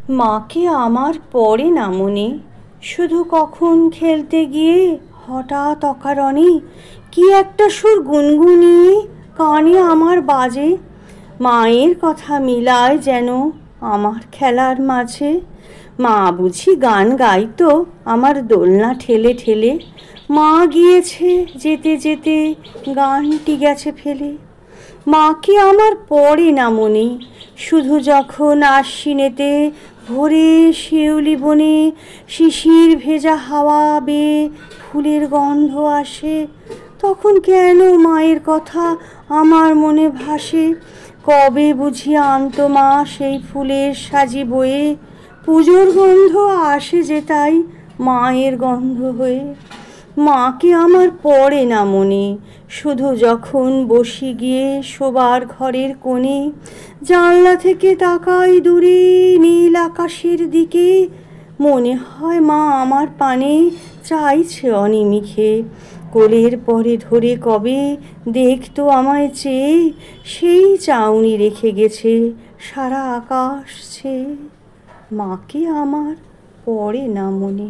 মাকে আমার পড়ে না মনে, শুধু কখন খেলতে গিয়ে হঠাৎ অকারণে কি একটা সুর গুনগুনিয়ে কানে আমার বাজে। মায়ের কথা মিলায় যেন আমার খেলার মাঝে। মা বুঝি গান গাইতো আমার দোলনা ঠেলে ঠেলে, মা গিয়েছে যেতে যেতে গানটি গেছে ফেলে। মাকে আমার পড়ে না মনে, শুধু যখন আশ্বিনেতে ভোরে শিউলি বনে শিশির ভেজা হাওয়া বেয়ে ফুলের গন্ধ আসে, তখন কেন মায়ের কথা আমার মনে ভাসে। কবে বুঝি আনতো মা সেই ফুলের সাজি বয়ে, পুজোর গন্ধ আসে যে তাই মায়ের গন্ধ হয়ে। মাকে আমার পড়ে না মনে, শুধু যখন বসি গিয়ে শোবার ঘরের কোণে, জানলা থেকে তাকাই দূরে নীল আকাশের দিকে, মনে হয় মা আমার পানে চাইছে অনিমিষে। কোলের পরে ধরে কবে দেখতো আমায় চেয়ে, সেই চাউনি রেখে গেছে সারা আকাশ ছেয়ে। মাকে আমার পড়ে না মনে।